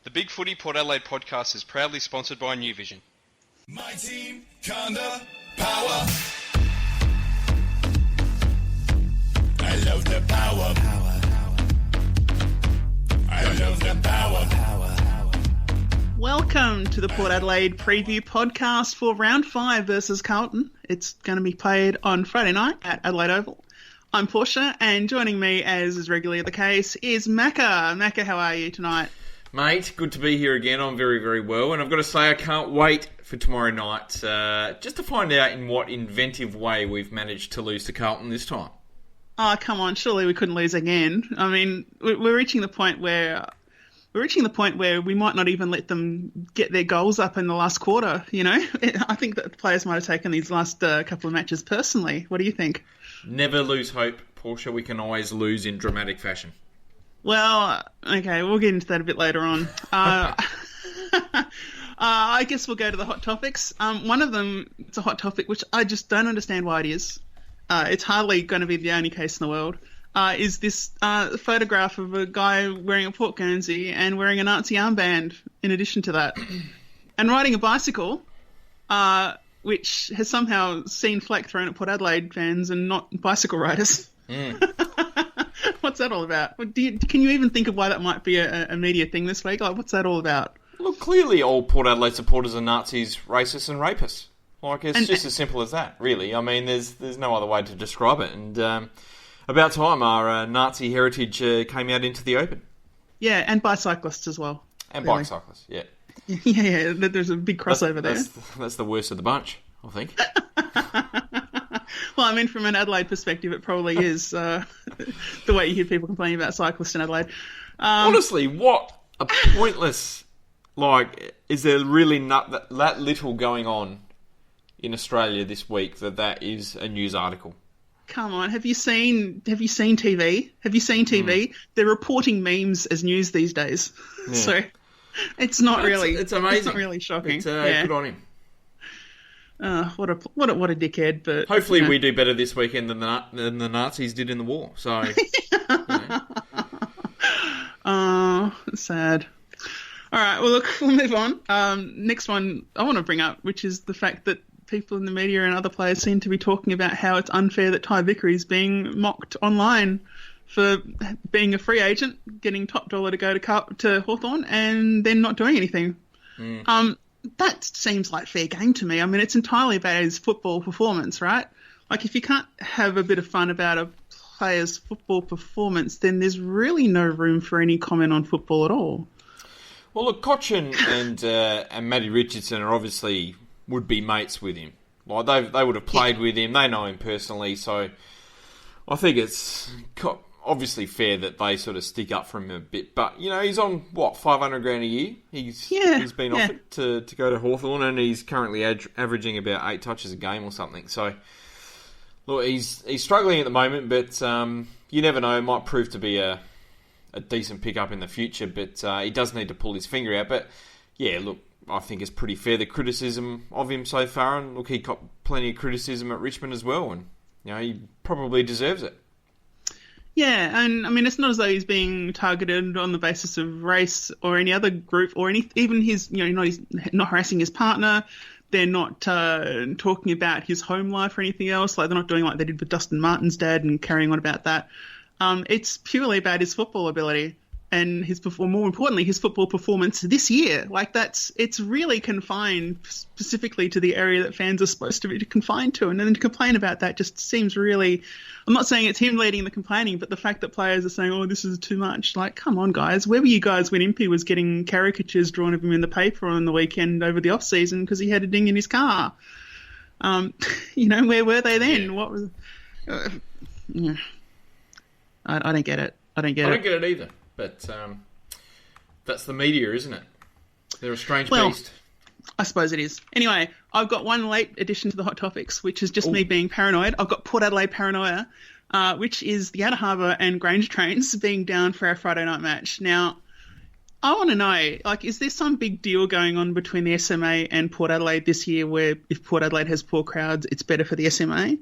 The Bigfooty Port Adelaide podcast is proudly sponsored by New Vision. My team, Conda, power. I love the power. I love the power. Welcome to the Port Adelaide preview podcast for round 5 versus Carlton. It's going to be played on Friday night at Adelaide Oval. I'm Portia, and joining me, as is regularly the case, is Macca. Macca, how are you tonight? Mate, good to be here again. I'm very, very well. And I've got to say, I can't wait for tomorrow night just to find out in what inventive way we've managed to lose to Carlton this time. Oh, come on. Surely we couldn't lose again. I mean, we're reaching the point where we might not even let them get their goals up in the last quarter, you know? I think that the players might have taken these last couple of matches personally. What do you think? Never lose hope, Portia. We can always lose in dramatic fashion. Well, okay, we'll get into that a bit later on. I guess we'll go to the hot topics. One of them, it's a hot topic, which I just don't understand why it is. It's hardly going to be the only case in the world. Is this photograph of a guy wearing a Port Guernsey and wearing a Nazi armband in addition to that. And riding a bicycle, which has somehow seen flack thrown at Port Adelaide fans and not bicycle riders. What's that all about? Can you even think of why that might be a media thing this week? Like, what's that all about? Look, clearly all Port Adelaide supporters are Nazis, racists and rapists. Like, it's just as simple as that, really. I mean, there's no other way to describe it. And about time our Nazi heritage came out into the open. Yeah, and bicyclists as well. And really. bike cyclists, yeah. Yeah, there's a big crossover there. That's the worst of the bunch, I think. Well, I mean, from an Adelaide perspective, it probably is the way you hear people complaining about cyclists in Adelaide. Honestly, what a pointless... Like, is there really not that little going on in Australia this week that is a news article? Come on, have you seen TV? Have you seen TV? They're reporting memes as news these days. Yeah. So it's not really... It's amazing. It's not really shocking. Good on him. What a dickhead! But hopefully we do better this weekend than the Nazis did in the war. So, sad. All right, well look, we'll move on. Next one I want to bring up, which is the fact that people in the media and other players seem to be talking about how it's unfair that Ty Vickery is being mocked online for being a free agent, getting top dollar to go to Hawthorn, and then not doing anything. That seems like fair game to me. I mean, it's entirely about his football performance, right? Like, if you can't have a bit of fun about a player's football performance, then there's really no room for any comment on football at all. Well, look, Cochin and Matty Richardson are obviously would-be mates with him. Like, they would have played with him. They know him personally, so I think it's obviously fair that they sort of stick up for him a bit. But, you know, he's on, what, $500,000 a year? He's been offered to go to Hawthorn, and he's currently averaging about 8 touches a game or something. So, look, he's struggling at the moment, but you never know. It might prove to be a decent pickup in the future, but he does need to pull his finger out. But, yeah, look, I think it's pretty fair, the criticism of him so far. And, look, he got plenty of criticism at Richmond as well, and, you know, he probably deserves it. Yeah, and I mean, it's not as though he's being targeted on the basis of race or any other group or even his, you know, he's not harassing his partner. They're not talking about his home life or anything else. Like, they're not doing like they did with Dustin Martin's dad and carrying on about that. It's purely about his football ability and more importantly, his football performance this year. Like, it's really confined specifically to the area that fans are supposed to be confined to. And then to complain about that just seems really, I'm not saying it's him leading the complaining, but the fact that players are saying, oh, this is too much. Like, come on, guys. Where were you guys when Impey was getting caricatures drawn of him in the paper on the weekend over the off-season because he had a ding in his car? You know, where were they then? What was... I don't get it. I don't get it either. But that's the media, isn't it? They're a strange beast. I suppose it is. Anyway, I've got one late addition to the hot topics, which is just me being paranoid. I've got Port Adelaide paranoia, which is the Outer Harbour and Grange trains being down for our Friday night match. Now, I want to know, like, is there some big deal going on between the SMA and Port Adelaide this year where if Port Adelaide has poor crowds, it's better for the SMA?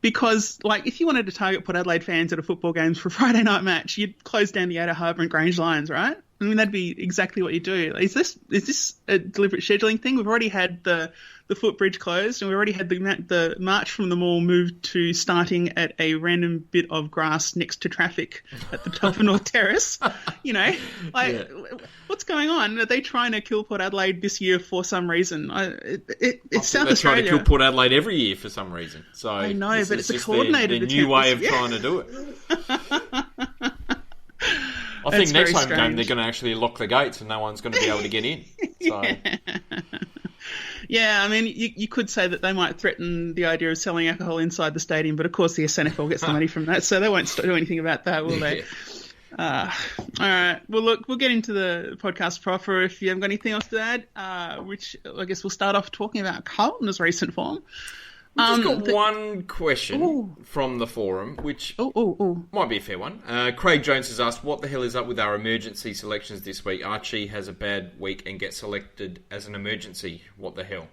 Because, like, if you wanted to target Port Adelaide fans at a football game for a Friday night match, you'd close down the Outer Harbour and Grange lines, right? I mean, that'd be exactly what you do. Is this a deliberate scheduling thing? We've already had the footbridge closed, and we already had the march from the mall moved to starting at a random bit of grass next to traffic at the top of North Terrace. What's going on? Are they trying to kill Port Adelaide this year for some reason? It's South They're Australia. trying to kill Port Adelaide every year for some reason. So I know, but it's a just coordinated their new way of attempt. trying to do it. I think next home game they're going to actually lock the gates and no one's going to be able to get in. So. Yeah, I mean, you could say that they might threaten the idea of selling alcohol inside the stadium, but of course the SNFL gets the money from that, so they won't do anything about that, will they? All right. Well, look, we'll get into the podcast proper if you haven't got anything else to add, which I guess we'll start off talking about Carlton's recent form. We've just got one question from the forum, which might be a fair one. Craig Jones has asked, what the hell is up with our emergency selections this week? Archie has a bad week and gets selected as an emergency. What the hell?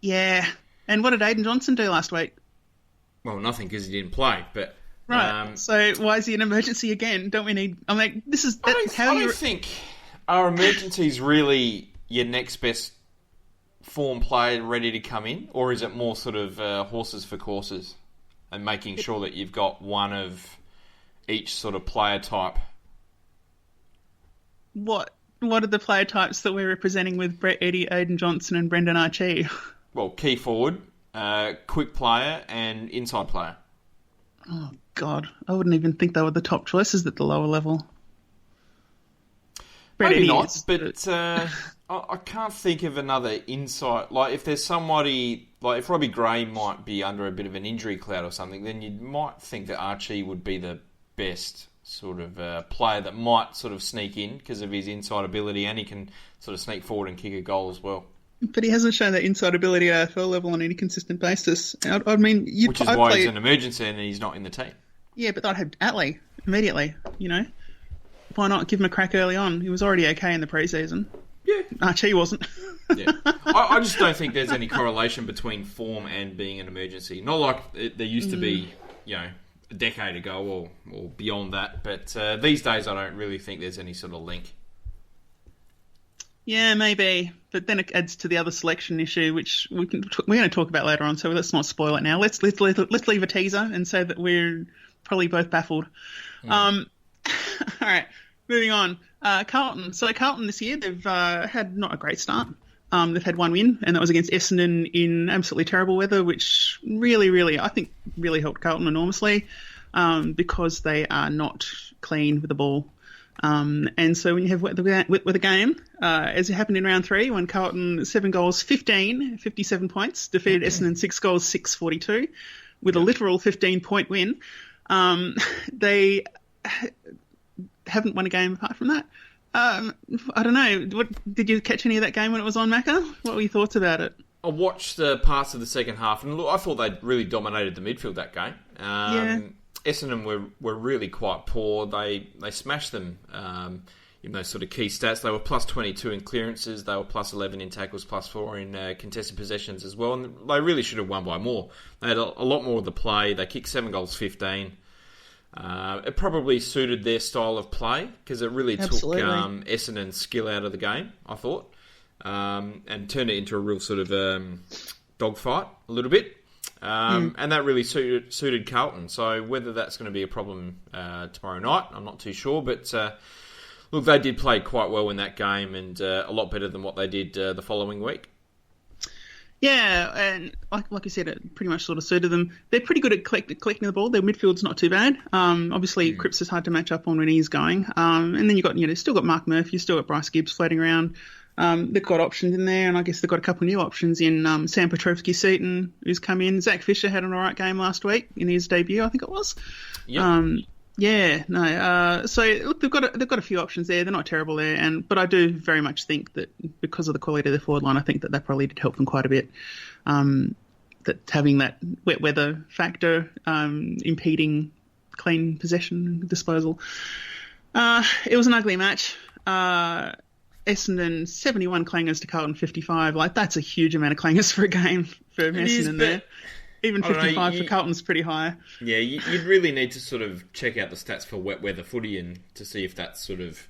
Yeah. And what did Aiden Johnson do last week? Well, nothing because he didn't play, but... Right. So why is he an emergency again? Don't we need... I mean, this is... I don't think our emergencies really your next best form player ready to come in, or is it more sort of horses for courses and making sure that you've got one of each sort of player type? What are the player types that we're representing with Brett Eddy, Aiden Johnson and Brendan Archie? Well, key forward, quick player and inside player. Oh, God. I wouldn't even think they were the top choices at the lower level. Brett Maybe Eddy not, is, but I can't think of another inside. Like, if there's somebody... Like, if Robbie Gray might be under a bit of an injury cloud or something, then you might think that Archie would be the best sort of player that might sort of sneak in because of his inside ability, and he can sort of sneak forward and kick a goal as well. But he hasn't shown that inside ability at AFL level on any consistent basis. I mean... Which is why he's an emergency and he's not in the team. Yeah, but I'd have Atley immediately, you know? Why not give him a crack early on? He was already okay in the pre-season. Yeah. Archie wasn't. Yeah. I just don't think there's any correlation between form and being an emergency. Not like there used to be, you know, a decade ago or beyond that. But these days I don't really think there's any sort of link. Yeah, maybe. But then it adds to the other selection issue, which we're going to talk about later on, so let's not spoil it now. Let's leave a teaser and say that we're probably both baffled. All right, moving on. Carlton. So Carlton this year, they've had not a great start. They've had one win, and that was against Essendon in absolutely terrible weather, which really, I think, really helped Carlton enormously because they are not clean with the ball. And so when you have with a game, as it happened in round 3, when Carlton 7 goals, 57 points, defeated Essendon 6 goals, 6-42, with a literal 15-point win, they haven't won a game apart from that. I don't know. Did you catch any of that game when it was on, Macca? What were your thoughts about it? I watched parts of the second half, and look, I thought they really dominated the midfield that game. Essendon were really quite poor. They smashed them in those sort of key stats. They were plus 22 in clearances. They were plus 11 in tackles, plus 4 in contested possessions as well. And they really should have won by more. They had a lot more of the play. They kicked 7 goals, 15. It probably suited their style of play because it really took Essendon's skill out of the game, I thought, and turned it into a real sort of dogfight a little bit. And that really suited Carlton. So whether that's going to be a problem tomorrow night, I'm not too sure. But look, they did play quite well in that game and a lot better than what they did the following week. Yeah, and like I said, it pretty much sort of suited them. They're pretty good at collecting the ball. Their midfield's not too bad. Obviously, Cripps is hard to match up on when he's going. And then you've got, still got Mark Murphy, you've still got Bryce Gibbs floating around. They've got options in there, and I guess they've got a couple of new options in Sam Petrovsky-Seton, who's come in. Zach Fisher had an all right game last week in his debut, I think it was. Yep. So look, they've got a few options there. They're not terrible there, but I do very much think that because of the quality of their forward line, I think that probably did help them quite a bit. That having that wet weather factor impeding clean possession and disposal. It was an ugly match. Essendon 71 clangers to Carlton 55. Like, that's a huge amount of clangers for a game for Essendon there. Even 55 for Carlton's pretty high. Yeah, you'd really need to sort of check out the stats for wet weather footy and to see if that's sort of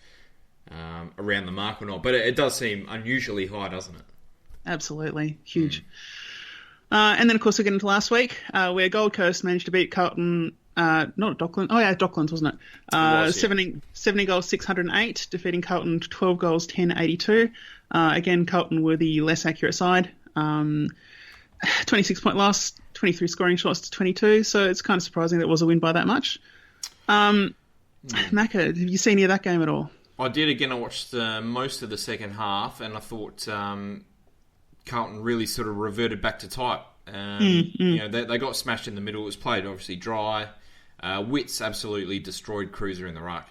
around the mark or not. But it does seem unusually high, doesn't it? Absolutely. Huge. And then, of course, we get into last week, where Gold Coast managed to beat Carlton, not Docklands. Oh, yeah, Docklands, wasn't it? Was, yeah. 70 goals, 608, defeating Carlton 12 goals, 1082. Again, Carlton were the less accurate side. 26-point loss, 23 scoring shots to 22, so it's kind of surprising that it was a win by that much. Macca, have you seen any of that game at all? I did. Again, I watched most of the second half, and I thought Carlton really sort of reverted back to type. You know, they got smashed in the middle. It was played obviously dry. Wits absolutely destroyed Cruiser in the ruck.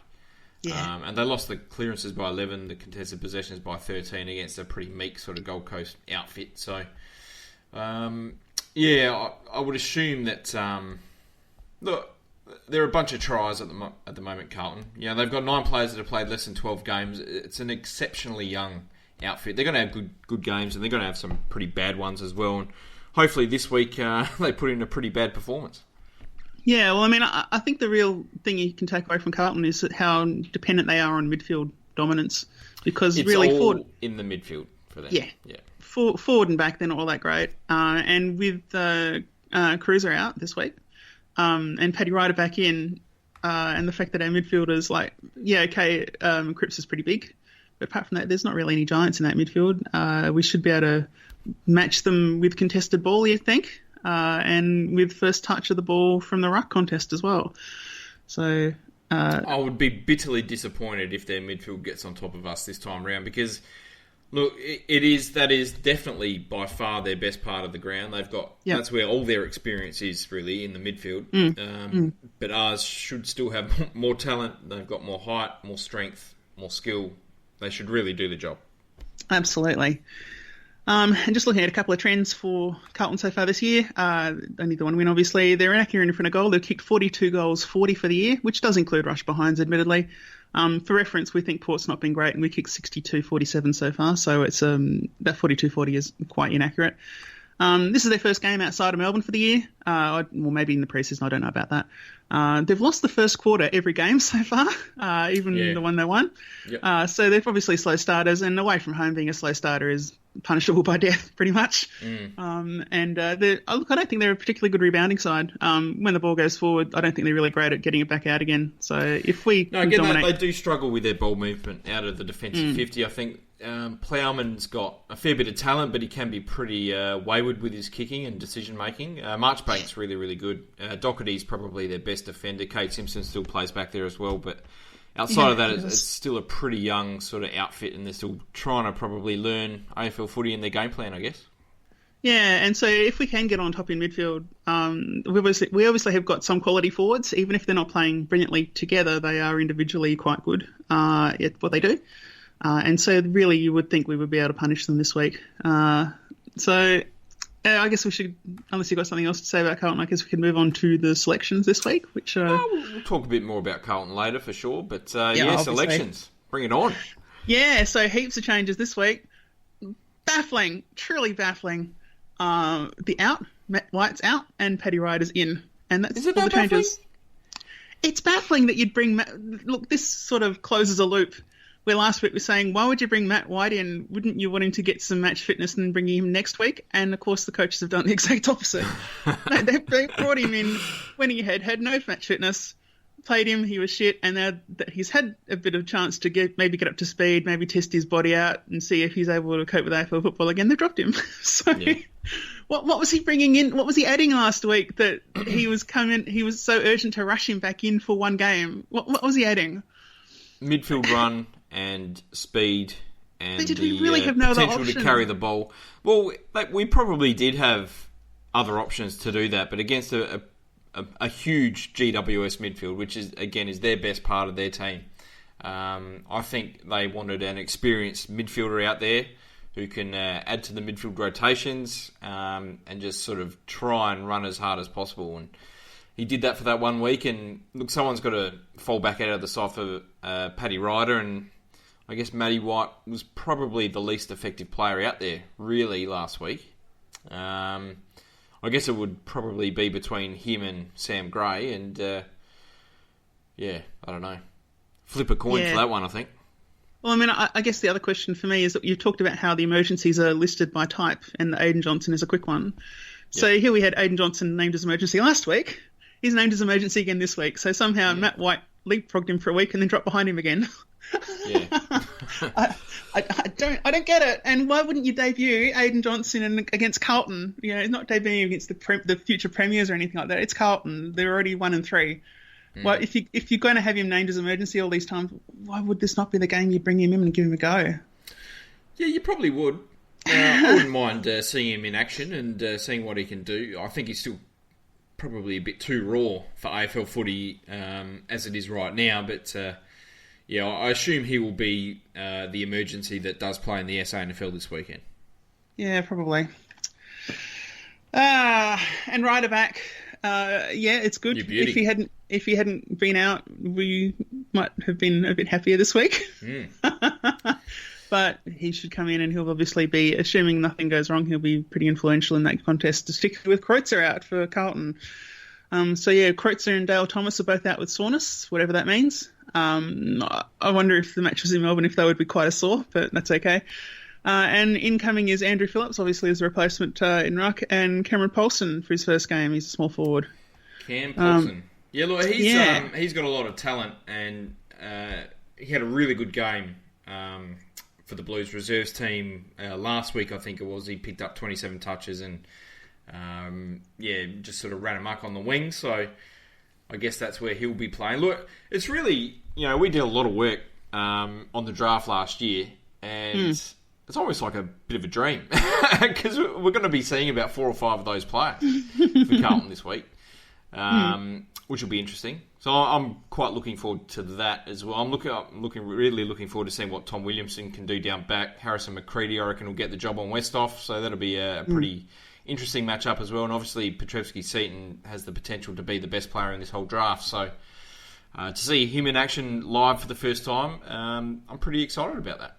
Yeah. And they lost the clearances by 11, the contested possessions by 13 against a pretty meek sort of Gold Coast outfit. So, I would assume that look, there are a bunch of tries at the moment, Carlton. You know, they've got 9 players that have played less than 12 games. It's an exceptionally young outfit. They're going to have good games, and they're going to have some pretty bad ones as well. And hopefully this week they put in a pretty bad performance. Yeah, well, I mean, I think the real thing you can take away from Carlton is how dependent they are on midfield dominance. Because it's really, all forward in the midfield for them. Yeah. Forward and back, they're not all that great. And with Cruiser out this week, and Paddy Ryder back in, and the fact that our midfielders, Cripps is pretty big. But apart from that, there's not really any giants in that midfield. We should be able to match them with contested ball, you think, and with first touch of the ball from the ruck contest as well. So I would be bitterly disappointed if their midfield gets on top of us this time round, because look, that is definitely by far their best part of the ground. They've got that's where all their experience is, really, in the midfield. But ours should still have more talent. They've got more height, more strength, more skill. They should really do the job. Absolutely. And just looking at a couple of trends for Carlton so far this year, only the one win, obviously. They're inaccurate in front of goal. They've kicked 42 goals, 40 for the year, which does include rush behinds, admittedly. For reference, we think Port's not been great, and we kicked 62-47 so far, so it's that 42-40 is quite inaccurate. This is their first game outside of Melbourne for the year. Well, maybe in the pre-season, I don't know about that. They've lost the first quarter every game so far, even the one they won. Yep. So they're obviously slow starters, and away from home, being a slow starter is punishable by death, pretty much. I don't think they're a particularly good rebounding side. When the ball goes forward, I don't think they're really great at getting it back out again. So if we dominate... they do struggle with their ball movement out of the defensive 50. I think Plowman's got a fair bit of talent, but he can be pretty wayward with his kicking and decision making. Marchbank's really, really good. Doherty's probably their best defender. Kate Simpson still plays back there as well, but outside of that, it's still a pretty young sort of outfit, and they're still trying to probably learn AFL footy in their game plan, I guess. Yeah, and so if we can get on top in midfield, we obviously have got some quality forwards. Even if they're not playing brilliantly together, they are individually quite good at what they do. And so really you would think we would be able to punish them this week. I guess we should, unless you've got something else to say about Carlton, I guess we can move on to the selections this week, which... we'll talk a bit more about Carlton later for sure, but selections. Bring it on. Yeah, so heaps of changes this week. Baffling, truly baffling. Matt White's out and Paddy Ryder's in. And that's all the changes. It's baffling that you'd bring Look, this sort of closes a loop. Where last week we were saying, why would you bring Matt White in? Wouldn't you want him to get some match fitness and then bring him next week? And, of course, the coaches have done the exact opposite. They brought him in when he had no match fitness, played him, he was shit, and now that he's had a bit of chance to maybe get up to speed, maybe test his body out and see if he's able to cope with AFL football again, they've dropped him. So what was he bringing in? What was he adding last week that he was so urgent to rush him back in for one game? What was he adding? Midfield run and speed and did we really have no potential other to carry the ball. Well, we probably did have other options to do that, but against a huge GWS midfield, which is their best part of their team, I think they wanted an experienced midfielder out there who can add to the midfield rotations and just sort of try and run as hard as possible. And he did that for that 1 week, and look, someone's got to fall back out of the side for Paddy Ryder, and I guess Matty White was probably the least effective player out there, really, last week. I guess it would probably be between him and Sam Gray, and I don't know. Flip a coin for that one, I think. Well, I mean, I guess the other question for me is that you've talked about how the emergencies are listed by type, and the Aiden Johnson is a quick one. So here we had Aiden Johnson named as emergency last week. He's named as emergency again this week. So somehow Matt White leapfrogged him for a week and then dropped behind him again. Yeah. I don't get it. And why wouldn't you debut Aiden Johnson against Carlton? You know, not debuting against the future premiers or anything like that. It's Carlton. They're already 1-3. Well, if you're going to have him named as emergency all these times, why would this not be the game you bring him in and give him a go? Yeah, you probably would. I wouldn't mind seeing him in action and seeing what he can do. I think he's still probably a bit too raw for AFL footy as it is right now. But, I assume he will be the emergency that does play in the SANFL this weekend. Yeah, probably. And Ryder back. It's good. If he hadn't been out, we might have been a bit happier this week. But he should come in and he'll obviously be, assuming nothing goes wrong, he'll be pretty influential in that contest, particularly with Kreutzer out for Carlton. Kreutzer and Dale Thomas are both out with soreness, whatever that means. I wonder if the matches in Melbourne, if they would be quite a sore, but that's okay. And incoming is Andrew Phillips, obviously as a replacement in ruck, and Cameron Paulson for his first game. He's a small forward. Cam Paulson. He's got a lot of talent, and he had a really good game for the Blues reserves team last week, I think it was. He picked up 27 touches and just sort of ran amok on the wing. So I guess that's where he'll be playing. Look, it's really, we did a lot of work on the draft last year, and it's almost like a bit of a dream because we're going to be seeing about 4 or 5 of those players for Carlton this week, which will be interesting. So I'm quite looking forward to that as well. I'm really looking forward to seeing what Tom Williamson can do down back. Harrison McCready, I reckon, will get the job on Westhoff, so that'll be a pretty interesting matchup as well. And obviously, Petrevski-Seton has the potential to be the best player in this whole draft. So to see him in action live for the first time, I'm pretty excited about that.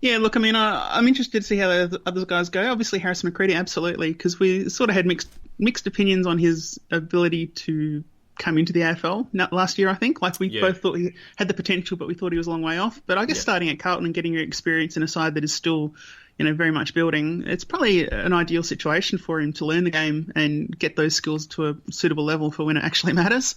Yeah, look, I mean, I'm interested to see how the other guys go. Obviously, Harrison McCready, absolutely, because we sort of had mixed opinions on his ability to come into the AFL last year, I think. Like, we both thought he had the potential, but we thought he was a long way off. But I guess starting at Carlton and getting your experience in a side that is still, very much building, it's probably an ideal situation for him to learn the game and get those skills to a suitable level for when it actually matters.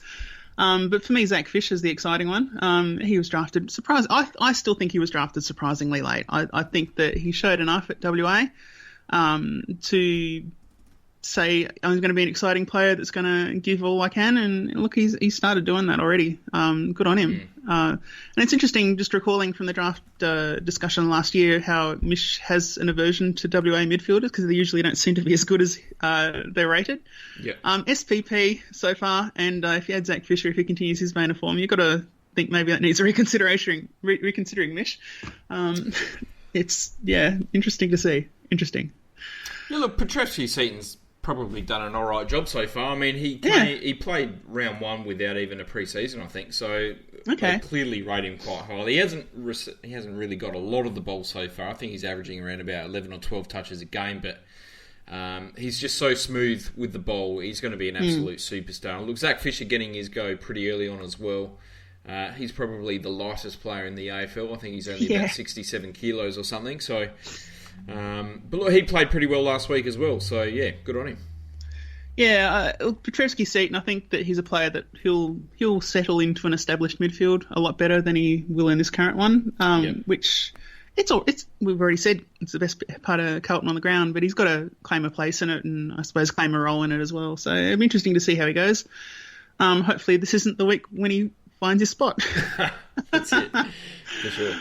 But for me, Zach Fisher is the exciting one. He was drafted I still think he was drafted surprisingly late. I think that he showed enough at WA to say I'm going to be an exciting player that's going to give all I can, and look, he's started doing that already. Good on him. And it's interesting, just recalling from the draft discussion last year, how Mish has an aversion to WA midfielders because they usually don't seem to be as good as they're rated. SPP so far, and if you add Zach Fisher, if he continues his vein of form, you've got to think maybe that needs a reconsidering Mish. It's interesting to see. Interesting. Yeah, look, Petrevski-Seton's probably done an alright job so far. I mean, he played round 1 without even a pre-season, I think, so they clearly rate him quite highly. He hasn't really got a lot of the ball so far. I think he's averaging around about 11 or 12 touches a game, but he's just so smooth with the ball. He's going to be an absolute superstar. Look, Zach Fisher getting his go pretty early on as well. He's probably the lightest player in the AFL. I think he's only about 67 kilos or something, so... but look, he played pretty well last week as well, so good on him. Petrevski-Seton, I think that he's a player that he'll settle into an established midfield a lot better than he will in this current one, which we've already said it's the best part of Carlton on the ground, but he's got to claim a place in it and I suppose claim a role in it as well, so it'll be interesting to see how he goes. Hopefully this isn't the week when he finds his spot. That's it, for sure.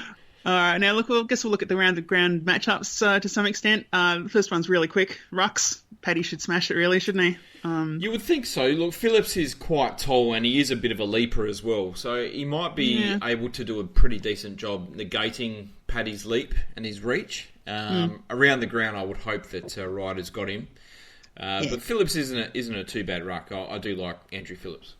All right, now look. I guess we'll look at the round-to-ground matchups to some extent. The first one's really quick. Rucks. Paddy should smash it, really, shouldn't he? You would think so. Look, Phillips is quite tall and he is a bit of a leaper as well, so he might be able to do a pretty decent job negating Paddy's leap and his reach. Around the ground, I would hope that Ryder's got him. But Phillips isn't a too bad ruck. I do like Andrew Phillips.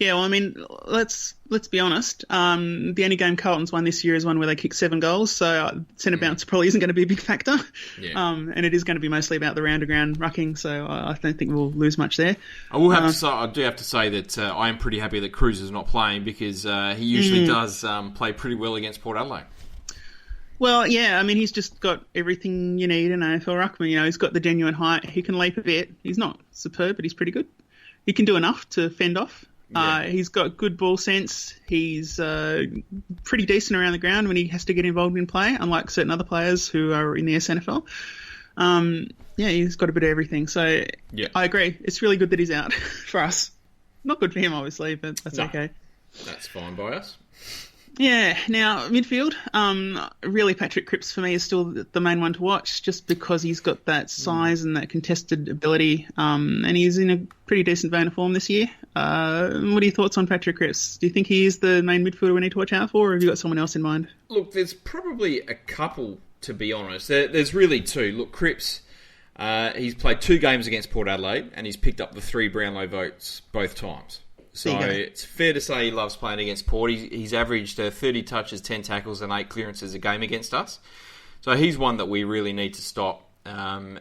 Yeah, well, I mean, let's be honest. The only game Carlton's won this year is one where they kicked 7 goals, so centre bounce probably isn't going to be a big factor. Yeah. And it is going to be mostly about the round-to-ground rucking, so I don't think we'll lose much there. I do have to say that I am pretty happy that Cruz is not playing because he usually does play pretty well against Port Adelaide. Well, yeah, I mean, he's just got everything you need in AFL ruckman. You know, he's got the genuine height. He can leap a bit. He's not superb, but he's pretty good. He can do enough to fend off. Yeah. He's got good ball sense. He's pretty decent around the ground when he has to get involved in play, unlike certain other players who are in the SNFL. Yeah, he's got a bit of everything. So yeah. I agree. It's really good that he's out for us. Not good for him, obviously, but that's okay. That's fine by us. Yeah, now midfield, really Patrick Cripps for me is still the main one to watch just because he's got that size and that contested ability and he's in a pretty decent vein of form this year. What are your thoughts on Patrick Cripps? Do you think he is the main midfielder we need to watch out for or have you got someone else in mind? Look, there's probably a couple, to be honest. There's really two. Look, Cripps, he's played 2 games against Port Adelaide and he's picked up the 3 Brownlow votes both times. So it's fair to say he loves playing against Port. He's averaged 30 touches, 10 tackles and 8 clearances a game against us. So he's one that we really need to stop. And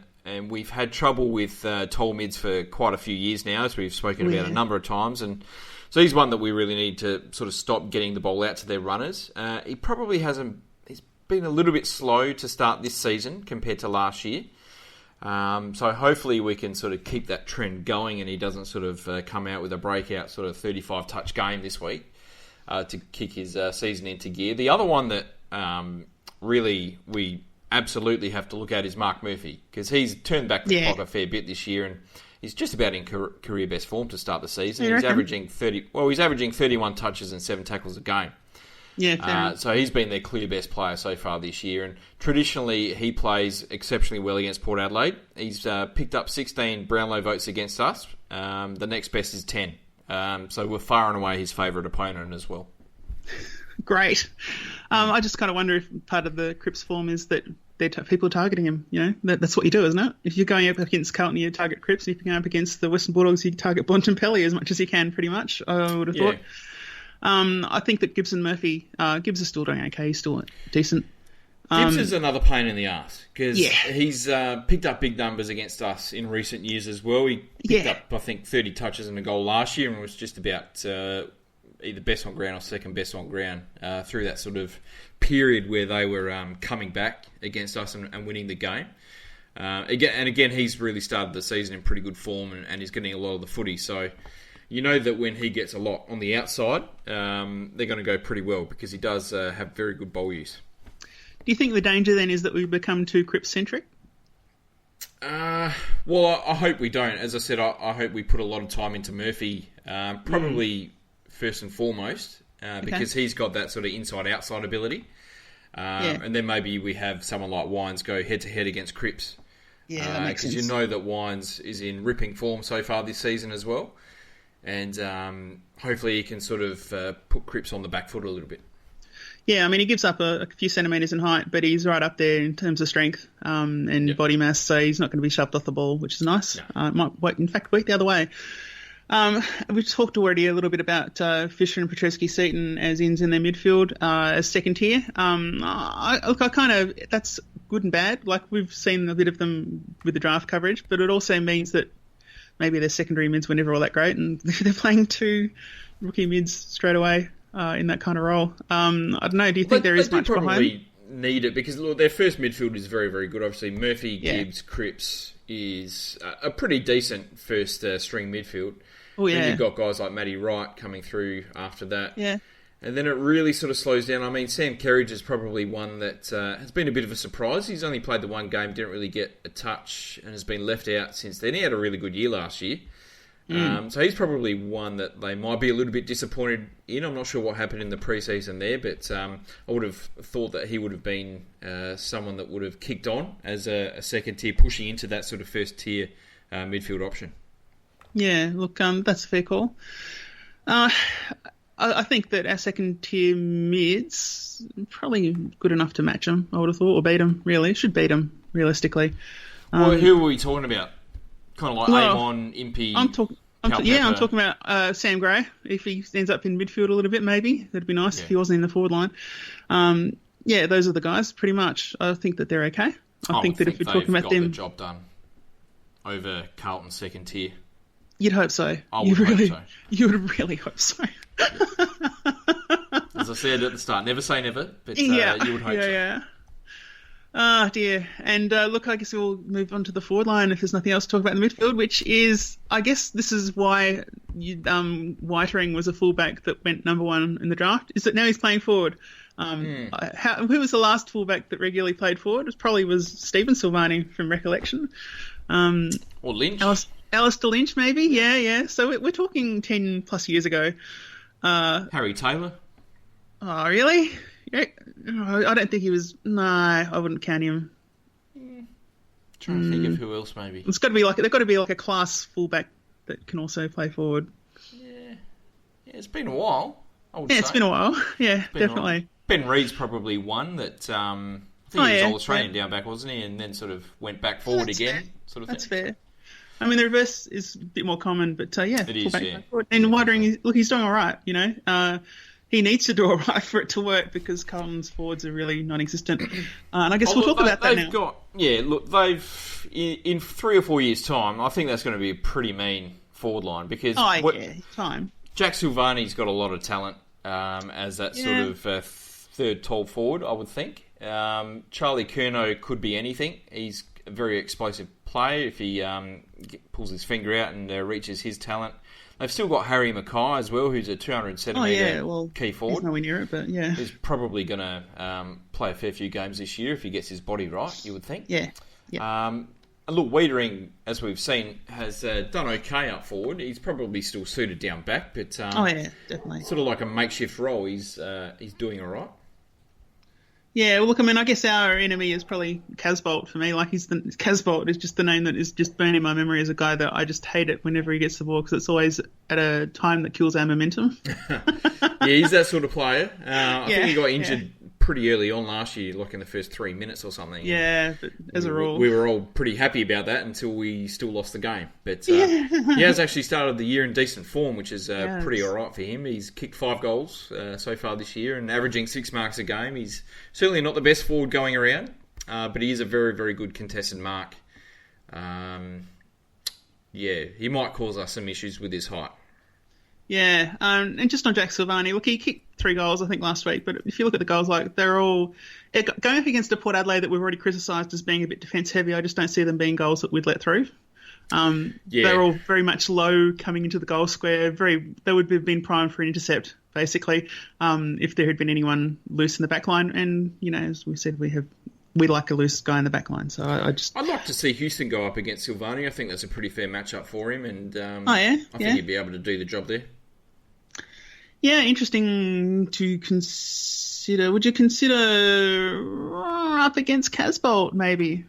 we've had trouble with tall mids for quite a few years now, as we've spoken about a number of times. And so he's one that we really need to sort of stop getting the ball out to their runners. He probably he's been a little bit slow to start this season compared to last year. So hopefully we can sort of keep that trend going and he doesn't sort of come out with a breakout sort of 35-touch game this week to kick his season into gear. The other one that really we absolutely have to look at is Mark Murphy because he's turned back the clock a fair bit this year and he's just about in career best form to start the season. He's averaging 31 touches and 7 tackles a game. Yeah, so he's been their clear best player so far this year, and traditionally he plays exceptionally well against Port Adelaide. He's picked up 16 Brownlow votes against us. The next best is 10. So we're far and away his favourite opponent as well. Great. I just kind of wonder if part of the Cripps form is that people targeting him. You know, that's what you do, isn't it? If you're going up against Carlton, you target Cripps. If you're going up against the Western Bulldogs, you target Bontempelli as much as you can, pretty much. I would have thought. I think that Gibbs and Murphy, Gibbs is still doing okay. He's still decent. Gibbs is another pain in the arse because he's picked up big numbers against us in recent years as well. He picked up, I think, 30 touches and a goal last year and was just about either best on ground or second best on ground through that sort of period where they were coming back against us and winning the game. Again, he's really started the season in pretty good form and he's getting a lot of the footy. So you know that when he gets a lot on the outside, they're going to go pretty well because he does have very good ball use. Do you think the danger then is that we become too Cripps-centric? Well, I hope we don't. As I said, I hope we put a lot of time into Murphy, probably first and foremost, because he's got that sort of inside-outside ability. And then maybe we have someone like Wines go head-to-head against Cripps. Yeah, that makes sense. Because you know that Wines is in ripping form so far this season as well. And hopefully he can sort of put Cripps on the back foot a little bit. Yeah, I mean, he gives up a few centimetres in height, but he's right up there in terms of strength and body mass, so he's not going to be shoved off the ball, which is nice. No. It might, in fact, work the other way. We've talked already a little bit about Fisher and Petreski-Seaton as ins in their midfield as second tier. That's good and bad. Like, we've seen a bit of them with the draft coverage, but it also means that maybe their secondary mids were never all that great, and they're playing 2 rookie mids straight away in that kind of role. I don't know. Do you think there is much behind? Probably need it because look, their first midfield is very, very good. Obviously, Murphy, Gibbs, Cripps is a pretty decent first string midfield. Oh yeah. Then you've got guys like Matty Wright coming through after that. Yeah. And then it really sort of slows down. I mean, Sam Kerridge is probably one that has been a bit of a surprise. He's only played the one game, didn't really get a touch, and has been left out since then. He had a really good year last year. So he's probably one that they might be a little bit disappointed in. I'm not sure what happened in the pre-season there, but I would have thought that he would have been someone that would have kicked on as a second tier, pushing into that sort of first tier midfield option. Yeah, look, that's a fair call. I think that our second tier mids probably good enough to match them, I would have thought, or beat them, really. Should beat them, realistically. Well, who are we talking about? Kind of like Amon, Impey, I'm talking about Sam Gray. If he ends up in midfield a little bit, maybe that'd be nice if he wasn't in the forward line. Those are the guys. Pretty much, I think that they're okay. I think that if we're talking about them, the job done over Carlton's second tier. You'd hope so. I would hope so. You would really hope so. As I said at the start, never say never, but you would hope so. Yeah. Ah, dear. And look, I guess we'll move on to the forward line if there's nothing else to talk about in the midfield, which is, I guess this is why Whitering was a fullback that went number one in the draft, is that now he's playing forward. Who was the last fullback that regularly played forward? It probably was Stephen Silvani from recollection. Or Lynch. Alistair Lynch, maybe? Yeah. So we're talking 10 plus years ago. Harry Taylor. Oh, really? Yeah. I don't think he was... No, I wouldn't count him. Trying to think of who else, maybe. They've got to be like a class fullback that can also play forward. Yeah, it's been a while, I would say. It's been a while. Yeah, definitely. Ben Reed's probably one that... I think he was All-Australian down back, wasn't he? And then sort of went back forward again, sort of thing. That's fair. I mean, the reverse is a bit more common, but it is, yeah. And Whitering, look, he's doing all right, you know. He needs to do all right for it to work because Carlton's forwards are really non-existent. And I guess we'll talk about that now. They've in 3 or 4 years' time, I think that's going to be a pretty mean forward line because time. Jack Silvani's got a lot of talent as that sort of third tall forward, I would think. Charlie Curnow could be anything. He's a very explosive player if he pulls his finger out and reaches his talent. They've still got Harry Macca as well, who's a 200-centimetre key forward. He's nowhere near it, but yeah. He's probably going to play a fair few games this year if he gets his body right, you would think. Yeah. And look, Wiedering, as we've seen, has done okay up forward. He's probably still suited down back, but definitely. Sort of like a makeshift role. He's doing all right. Yeah, well, look, I mean, I guess our enemy is probably Casbolt for me. Like, Casbolt is just the name that is just burned in my memory as a guy that I just hate it whenever he gets the ball because it's always at a time that kills our momentum. Yeah, he's that sort of player. I think he got injured pretty early on last year, like in the first 3 minutes or something. Yeah, but as a rule. We were all pretty happy about that until we still lost the game. But he has actually started the year in decent form, which is pretty all right for him. He's kicked 5 goals so far this year and averaging 6 marks a game. He's certainly not the best forward going around, but he is a very, very good contested mark. He might cause us some issues with his height. Yeah, and just on Jack Silvani, look, he kicked 3 goals, I think, last week, but if you look at the goals, like, they're all... Going up against a Port Adelaide that we've already criticised as being a bit defence-heavy, I just don't see them being goals that we'd let through. They're all very much low coming into the goal square. They would have been primed for an intercept, basically, if there had been anyone loose in the back line. And, you know, as we said, we like a loose guy in the back line. So I'd like to see Houston go up against Silvani. I think that's a pretty fair matchup for him. And I think he'd be able to do the job there. Yeah, interesting to consider. Would you consider up against Casbolt, maybe?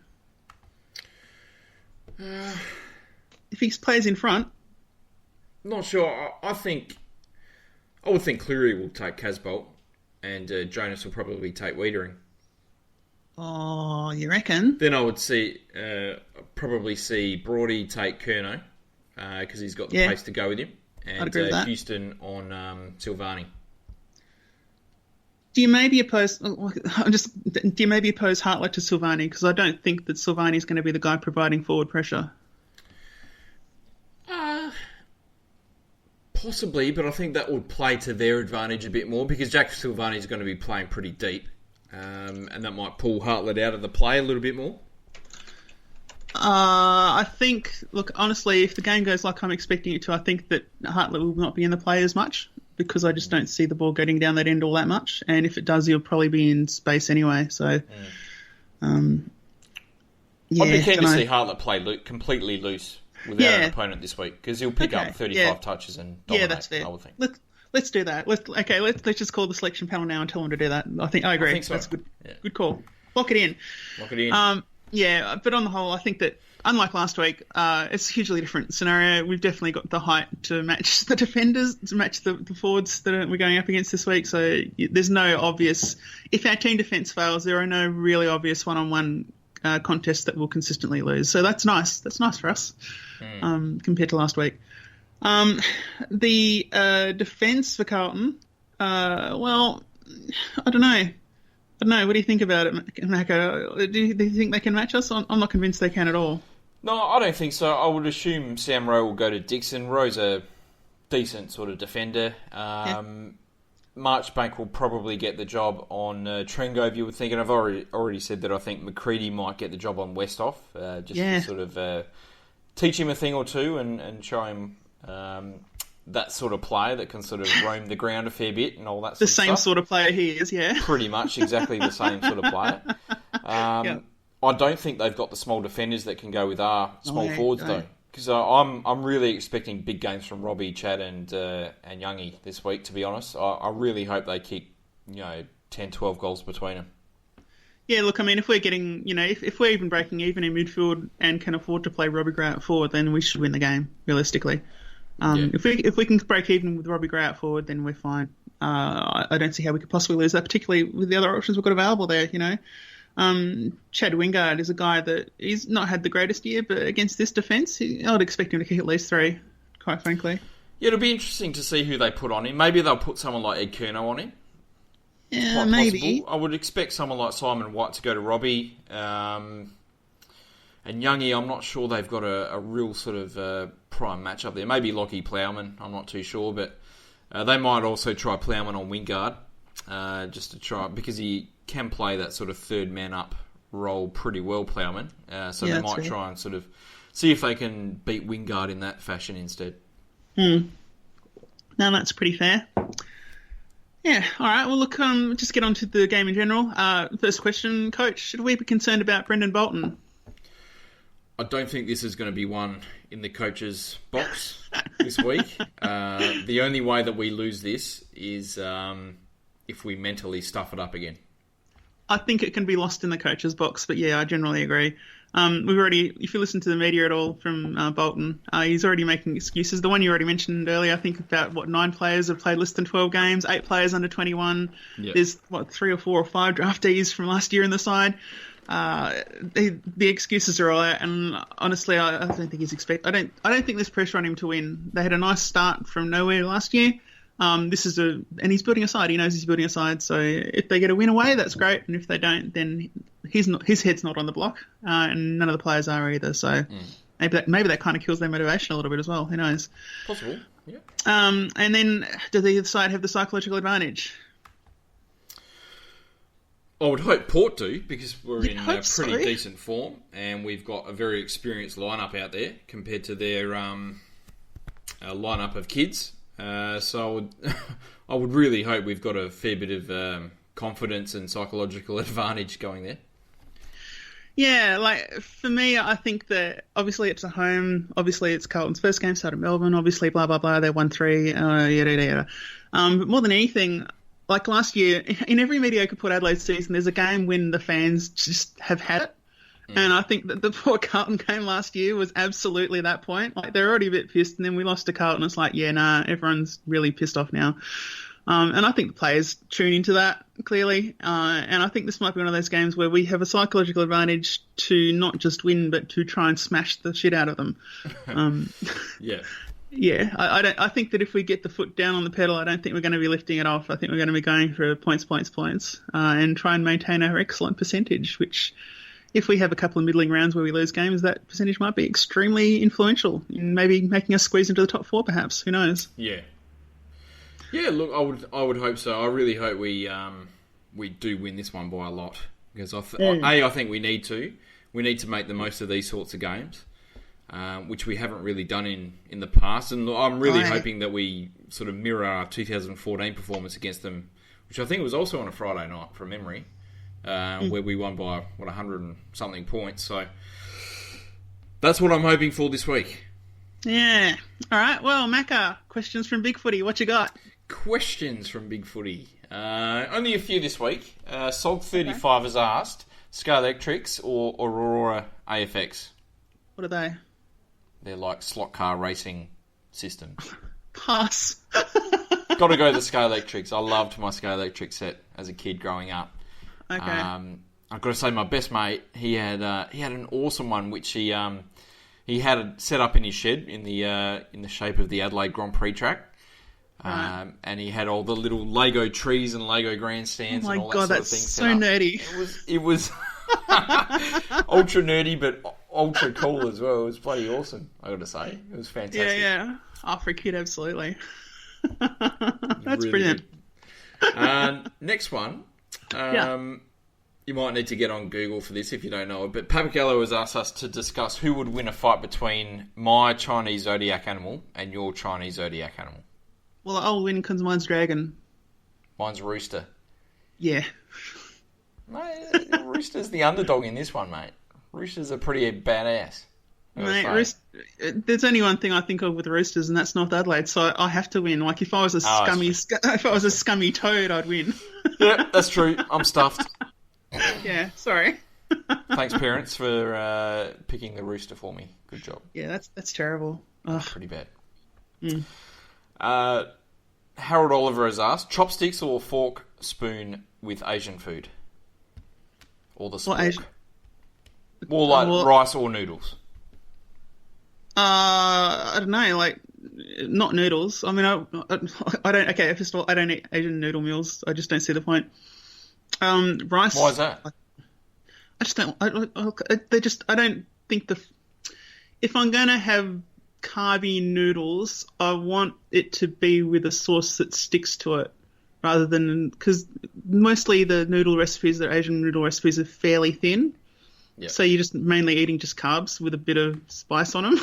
If he plays in front? Not sure. I would think Cleary will take Casbolt and Jonas will probably take Wiedering. Oh, you reckon? Then I would probably see Brody take Curnow because he's got the pace to go with him. And I'd agree with that. Houston on Silvani. Do you maybe oppose Hartlett to Silvani? Because I don't think that Silvani is going to be the guy providing forward pressure. Possibly, but I think that would play to their advantage a bit more because Jack Silvani is going to be playing pretty deep, and that might pull Hartlett out of the play a little bit more. I think, look, honestly, if the game goes like I'm expecting it to, I think that Hartlett will not be in the play as much because I just don't see the ball getting down that end all that much. And if it does, he'll probably be in space anyway. So, I'd be keen to see Hartlett play completely loose without an opponent this week because he'll pick up 35 touches and dominate. Yeah, that's fair. I would think. Let's do that. Let's just call the selection panel now and tell them to do that. I agree. So. That's good. Yeah. Good call. Lock it in. Yeah, but on the whole, I think that unlike last week, it's a hugely different scenario. We've definitely got the height to match the defenders, to match the forwards that we're going up against this week. So there's no obvious... If our team defence fails, there are no really obvious one-on-one contests that we'll consistently lose. So that's nice. That's nice for us compared to last week. The defence for Carlton, well, I don't know. What do you think about it, Macca? Do you think they can match us? I'm not convinced they can at all. No, I don't think so. I would assume Sam Rowe will go to Dixon. Rowe's a decent sort of defender. Marchbank will probably get the job on Trengove, you would think. And I've already said that I think McCready might get the job on Westhoff, to sort of teach him a thing or two and show him that sort of player that can sort of roam the ground a fair bit and all that sort of stuff. The same sort of player he is, yeah. Pretty much exactly the same sort of player. I don't think they've got the small defenders that can go with our small forwards, though. Because I'm really expecting big games from Robbie, Chad and Youngie this week, to be honest. I really hope they kick 10, 12 goals between them. Yeah, look, I mean, if we're getting, if we're even breaking even in midfield and can afford to play Robbie Gray out forward, then we should win the game, realistically. If we can break even with Robbie Gray out forward, then we're fine. I don't see how we could possibly lose that, particularly with the other options we've got available there, Chad Wingard is a guy that he's not had the greatest year, but against this defence, I'd expect him to kick at least 3, quite frankly. Yeah, it'll be interesting to see who they put on him. Maybe they'll put someone like Ed Curnow on him. Yeah, maybe. Possible. I would expect someone like Simon White to go to Robbie. And Youngie, I'm not sure they've got a real sort of prime match up there. Maybe Lockie Plowman, I'm not too sure. But they might also try Plowman on Wingard, just to try, because he can play that sort of third man up role pretty well, Plowman. So they might try and sort of see if they can beat Wingard in that fashion instead. No, that's pretty fair. Yeah, all right. Well, look, just get on to the game in general. First question, Coach, should we be concerned about Brendan Bolton? I don't think this is going to be one in the coach's box this week. The only way that we lose this is if we mentally stuff it up again. I think it can be lost in the coach's box, but yeah, I generally agree. We've already, if you listen to the media at all from Bolton, he's already making excuses. The one you already mentioned earlier, I think about 9 players have played less than 12 games, 8 players under 21. Yep. There's 3 or 4 or 5 draftees from last year in the side. The excuses are all out, and honestly, I don't think he's I don't think there's pressure on him to win. They had a nice start from nowhere last year. And he's building a side. He knows he's building a side. So if they get a win away, that's great. And if they don't, then his head's not on the block, and none of the players are either. So maybe that kind of kills their motivation a little bit as well. Who knows? Possible. Yeah. And then do the other side have the psychological advantage? I would hope Port do, because we're in pretty decent form, and we've got a very experienced lineup out there compared to their lineup of kids. So I would really hope we've got a fair bit of confidence and psychological advantage going there. Yeah, for me, I think that obviously it's a home. Obviously it's Carlton's first game, started Melbourne. Obviously, blah blah blah. They won 3. Yada yada. But more than anything, like last year, in every mediocre Port Adelaide season, there's a game when the fans just have had it. And I think that the Port Carlton game last year was absolutely that point. They're already a bit pissed, and then we lost to Carlton. It's everyone's really pissed off now. And I think the players tune into that, clearly. And I think this might be one of those games where we have a psychological advantage to not just win, but to try and smash the shit out of them. Yeah. Yeah, I think that if we get the foot down on the pedal, I don't think we're going to be lifting it off. I think we're going to be going for points, and try and maintain our excellent percentage, which, if we have a couple of middling rounds where we lose games, that percentage might be extremely influential in maybe making us squeeze into the top 4, perhaps. Who knows? Yeah. Yeah, look, I would hope so. I really hope we do win this one by a lot, because I think we need to. We need to make the most of these sorts of games, which we haven't really done in the past. And I'm really hoping that we sort of mirror our 2014 performance against them, which I think was also on a Friday night from memory. Where we won by 100 and something points. So that's what I'm hoping for this week. Yeah. All right. Well, Macca, questions from Bigfooty. What you got? Questions from Bigfooty. Only a few this week. Sog35 has asked, Sky Electrics or Aurora AFX? What are they? They're like slot car racing systems. Pass. Got to go the Sky Electrics. I loved my Sky Electric set as a kid growing up. Okay. I've got to say, my best mate, he had an awesome one, which he he had it set up in his shed in the shape of the Adelaide Grand Prix track. Right. And he had all the little Lego trees and Lego grandstands and all that sort of thing set up. Oh my god, that's so nerdy. It was ultra nerdy, but ultra cool as well. It was bloody awesome, I got to say. It was fantastic. Yeah. Oh, for a kid, absolutely. That's Really brilliant. good. Next one. Yeah. You might need to get on Google for this if you don't know it, but Papagello has asked us to discuss who would win a fight between my Chinese zodiac animal and your Chinese zodiac animal. Well, I'll win because mine's dragon. Mine's rooster. Yeah. Mate, rooster's the underdog in this one, mate. Roosters are pretty badass. Mate, there's only one thing I think of with roosters, and that's North Adelaide. So I have to win. Like if I was a scummy toad, I'd win. Yeah, that's true. I'm stuffed. Yeah, sorry. Thanks, parents, for picking the rooster for me. Good job. Yeah, that's terrible. Ugh. Pretty bad. Mm. Harold Oliver has asked, chopsticks or fork spoon with Asian food? Or the spork? Or like rice or noodles? I don't know, like, not noodles. I mean, I don't, okay, first of all, I don't eat Asian noodle meals. I just don't see the point. Rice. Why is that? I just don't, I don't think if I'm going to have carby noodles, I want it to be with a sauce that sticks to it rather than, because mostly the noodle recipes, the Asian noodle recipes are fairly thin. Yep. So you're just mainly eating just carbs with a bit of spice on them.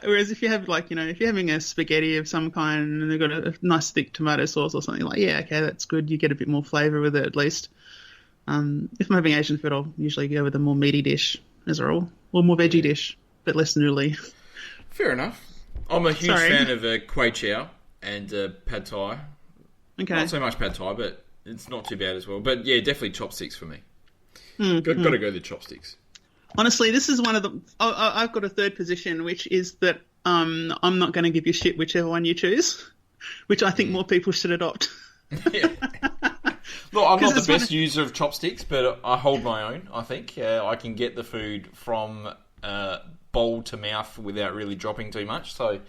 Whereas if you have if you're having a spaghetti of some kind and they've got a nice thick tomato sauce or something, like, yeah, okay, that's good. You get a bit more flavour with it at least. If I'm having Asian food, I'll usually go with a more meaty dish as a rule, or more veggie dish, but less noodly. Fair enough. I'm a huge fan of kway chow and pad thai. Okay. Not so much pad thai, but it's not too bad as well. But yeah, definitely chopsticks for me. Got to go the chopsticks. Honestly, this is one of the... I've got a third position, which is that I'm not going to give you shit whichever one you choose, which I think more people should adopt. Yeah. Look, I'm not the best user of chopsticks, but I hold my own, I think. I can get the food from bowl to mouth without really dropping too much, so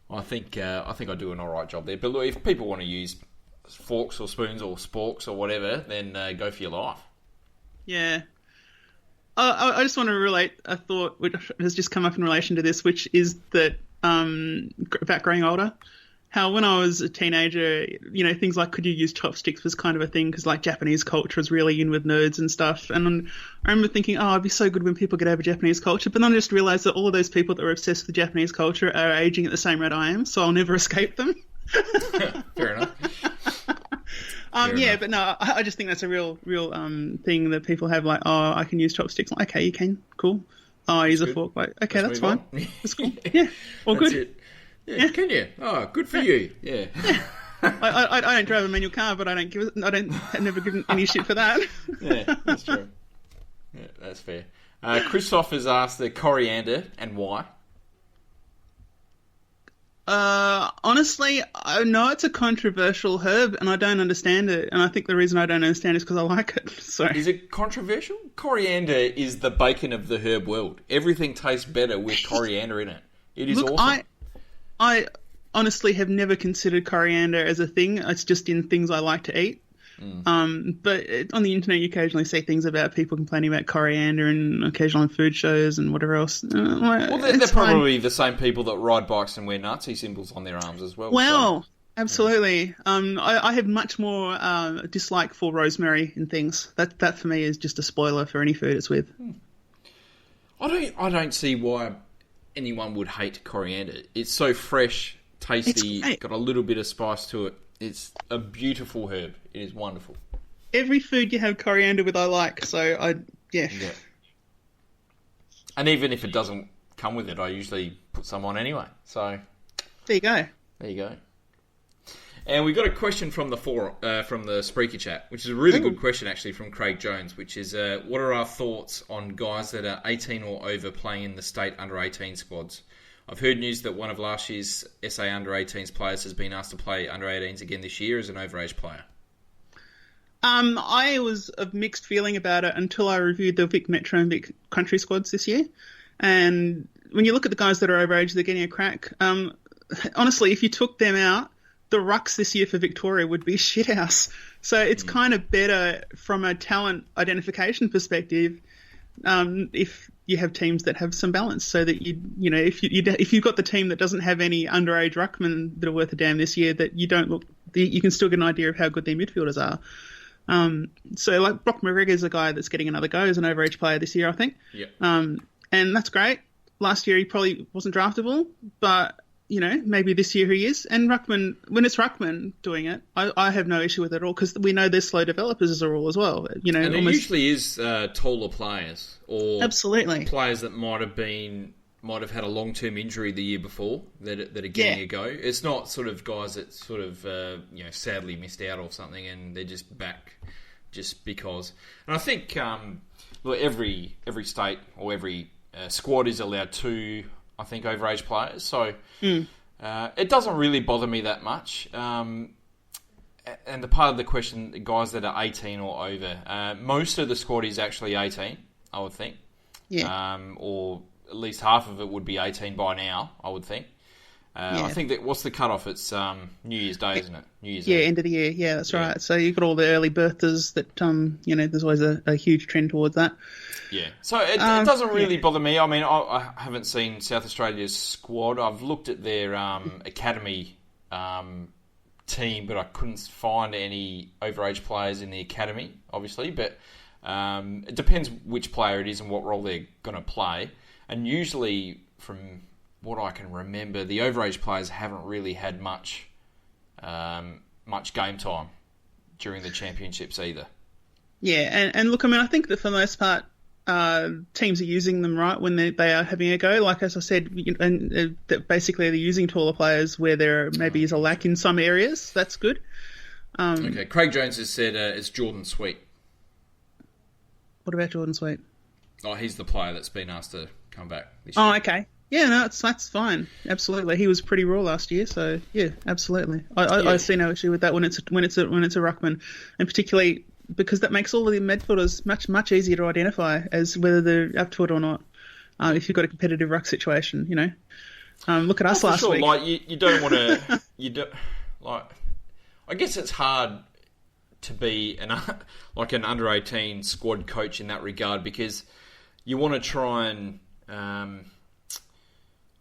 I think I do an alright job there. But look, if people want to use forks or spoons or sporks or whatever, then go for your life. Yeah. I just want to relate a thought which has just come up in relation to this, which is that about growing older. How when I was a teenager, things like could you use chopsticks was kind of a thing because like Japanese culture was really in with nerds and stuff. And I remember thinking, oh, it'd be so good when people get over Japanese culture. But then I just realised that all of those people that were obsessed with Japanese culture are aging at the same rate I am, so I'll never escape them. Fair enough. But no, I just think that's a real thing that people have. Like, oh, I can use chopsticks. Like, okay, you can, cool. Oh, I use a fork. Like, okay, that's fine. That's cool. Yeah, all good. It. Yeah, can you? Oh, good for you. Yeah. I don't drive a manual car, but I've never given any shit for that. Yeah, that's true. Yeah, that's fair. Christoph has asked the coriander and why. Honestly, I know it's a controversial herb and I don't understand it. And I think the reason I don't understand it is because I like it. So. Is it controversial? Coriander is the bacon of the herb world. Everything tastes better with coriander in it. It is awesome. I honestly have never considered coriander as a thing. It's just in things I like to eat. But on the internet, you occasionally see things about people complaining about coriander and occasionally on food shows and whatever else. Well, they're probably the same people that ride bikes and wear Nazi symbols on their arms as well. Well, so. Absolutely. Yeah. I have much more dislike for rosemary in things. That for me is just a spoiler for any food it's with. I don't see why anyone would hate coriander. It's so fresh, tasty, got a little bit of spice to it. It's a beautiful herb. It is wonderful. Every food you have coriander with I like, so yeah. And even if it doesn't come with it, I usually put some on anyway. So there you go. And we got a question from the from the Spreaker chat, which is a really good question actually from Craig Jones, which is what are our thoughts on guys that are 18 or over playing in the state under 18 squads? I've heard news that one of last year's SA under 18s players has been asked to play under 18s again this year as an overage player. I was of mixed feeling about it until I reviewed the Vic Metro and Vic Country squads this year. And when you look at the guys that are overage, they're getting a crack. Honestly, if you took them out, the rucks this year for Victoria would be shithouse. So it's kind of better from a talent identification perspective if you have teams that have some balance, so that if you've got the team that doesn't have any underage ruckmen that are worth a damn this year, that you can still get an idea of how good their midfielders are. So like Brock McGregor's a guy that's getting another go as an overage player this year, I think. Yeah. And that's great. Last year he probably wasn't draftable, but maybe this year he is. And ruckman, when it's ruckman doing it, I have no issue with it at all, because we know they're slow developers as a rule as well. And it usually is taller players, or absolutely players that might have had a long-term injury the year before that are getting a go. It's not sort of guys that sort of sadly missed out or something, and they're just back just because. And I think every state or every squad is allowed 2, I think, overage players. So it doesn't really bother me that much. And the part of the question, the guys that are 18 or over, most of the squad is actually 18, I would think. Yeah. Or at least half of it would be 18 by now, I would think. I think that, what's the cutoff? It's New Year's Day, isn't it? New Year's Eve. End of the year. Yeah, that's right. So you've got all the early birthers that, there's always a huge trend towards that. Yeah. So it doesn't really bother me. I mean, I haven't seen South Australia's squad. I've looked at their academy team, but I couldn't find any overage players in the academy, obviously. But it depends which player it is and what role they're going to play. And usually, from what I can remember, the overage players haven't really had much game time during the championships either. Yeah, and look, I mean, I think that for the most part, teams are using them right when they are having a go. Like, as I said, that basically they're using taller players where there maybe is a lack in some areas. That's good. Okay, Craig Jones has said it's Jordan Sweet. What about Jordan Sweet? Oh, he's the player that's been asked to come back this year. Oh, okay. Yeah, no, that's fine. Absolutely, he was pretty raw last year, so yeah, absolutely. I see no issue with that when it's a ruckman, and particularly because that makes all of the midfielders much easier to identify as whether they're up to it or not. If you've got a competitive ruck situation, look at us last week. Like you don't want to, I guess it's hard to be an under 18 squad coach in that regard, because you want to try and.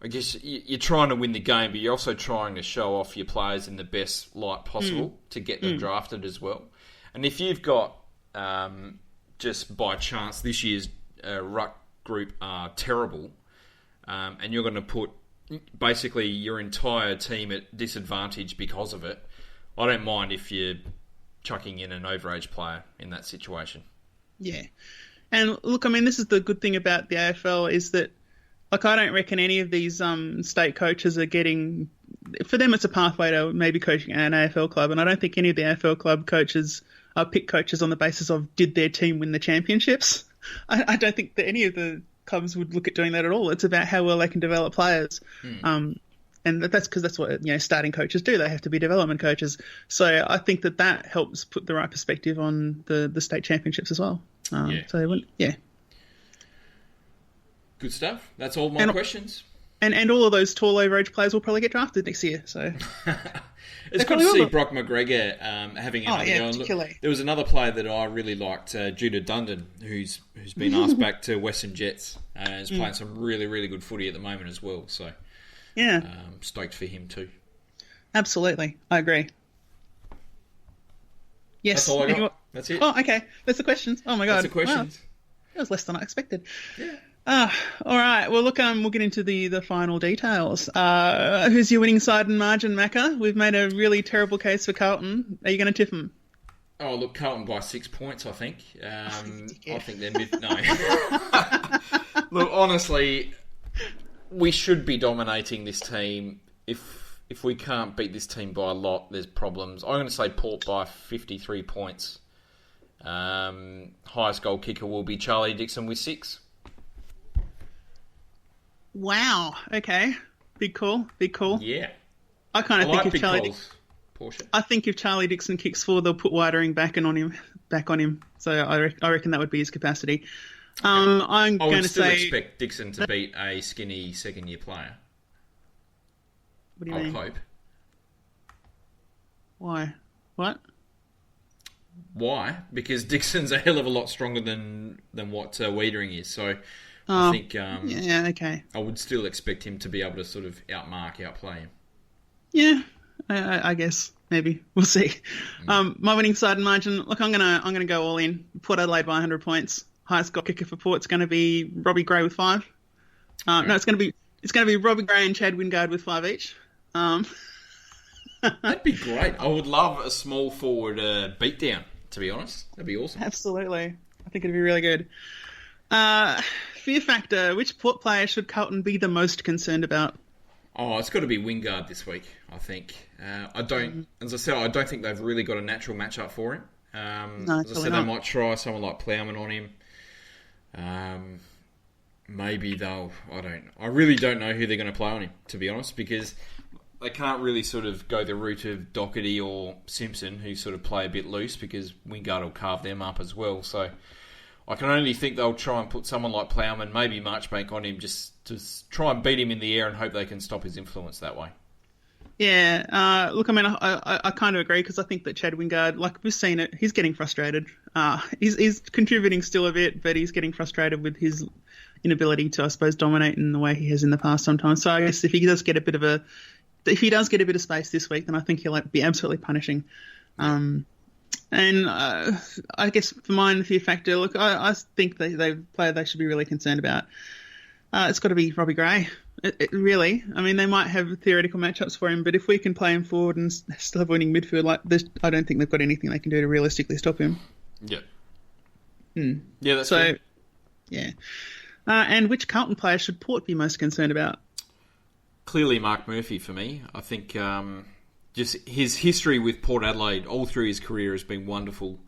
I guess you're trying to win the game, but you're also trying to show off your players in the best light possible to get them drafted as well. And if you've got, just by chance, this year's ruck group are terrible, and you're going to put basically your entire team at disadvantage because of it, I don't mind if you're chucking in an overage player in that situation. Yeah. And look, I mean, this is the good thing about the AFL is that, like, I don't reckon any of these state coaches are getting... For them, it's a pathway to maybe coaching an AFL club, and I don't think any of the AFL club coaches pick coaches on the basis of did their team win the championships. I don't think that any of the clubs would look at doing that at all. It's about how well they can develop players. And that's because that's what starting coaches do. They have to be development coaches. So I think that helps put the right perspective on the state championships as well. Good stuff. That's all my questions. And all of those tall overage players will probably get drafted next year. So it's good to see Brock McGregor having another go. Look, there was another player that I really liked, Judah Dundon, who's been asked back to Western Jets and is playing some really, really good footy at the moment as well. So stoked for him too. Absolutely. I agree. Yes. That's all I got. That's it. Oh, okay. That's the questions. Oh my God. That's the questions. Wow. That was less than I expected. Yeah. All right. Well, look, we'll get into the final details. Who's your winning side and margin, Macca? We've made a really terrible case for Carlton. Are you going to tip them? Oh, look, Carlton by 6 points, I think. I think they're no. Look, honestly, we should be dominating this team. If we can't beat this team by a lot, there's problems. I'm going to say Port by 53 points. Highest goal kicker will be Charlie Dixon with 6. Wow. Okay. Big call. Yeah. I kind of think if Charlie, Portia. I think if Charlie Dixon kicks 4, they'll put Whitering back on him. So I reckon that would be his capacity. I'm I going would to still say. expect Dixon to beat a skinny second-year player. What do you I mean? would hope. Why? What? Why? Because Dixon's a hell of a lot stronger than what Wiedering is. So Oh, I think yeah, okay. I would still expect him to be able to sort of outplay him. Yeah, I guess maybe we'll see. My winning side and margin. Look, I'm gonna go all in. Port Adelaide by 100 points. Highest goal kicker for Port's going to be Robbie Gray with 5. No, it's going to be Robbie Gray and Chad Wingard with 5 each. That'd be great. I would love a small forward beatdown. To be honest, that'd be awesome. Absolutely, I think it'd be really good. Fear factor. Which Port player should Carlton be the most concerned about? Oh, it's got to be Wingard this week, I think. As I said, I don't think they've really got a natural matchup for him. No, as I said, they might try someone like Plowman on him. Maybe I really don't know who they're going to play on him, to be honest, because they can't really sort of go the route of Doherty or Simpson, who sort of play a bit loose, because Wingard will carve them up as well. So I can only think they'll try and put someone like Plowman, maybe Marchbank on him, just to try and beat him in the air and hope they can stop his influence that way. Yeah, look, I mean, I kind of agree, because I think that Chad Wingard, like we've seen it, he's getting frustrated. He's contributing still a bit, but he's getting frustrated with his inability to, I suppose, dominate in the way he has in the past sometimes. So I guess if he does get a bit of space this week, then I think he'll be absolutely punishing. And I guess for mine, the fear factor, look, I think they player they should be really concerned about. It's got to be Robbie Gray. Really, I mean, they might have theoretical matchups for him, but if we can play him forward and still have winning midfield like this, I don't think they've got anything they can do to realistically stop him. Yeah. Yeah, that's so. fair. Yeah. And which Carlton player should Port be most concerned about? Clearly Mark Murphy for me. I think just his history with Port Adelaide all through his career has been wonderful.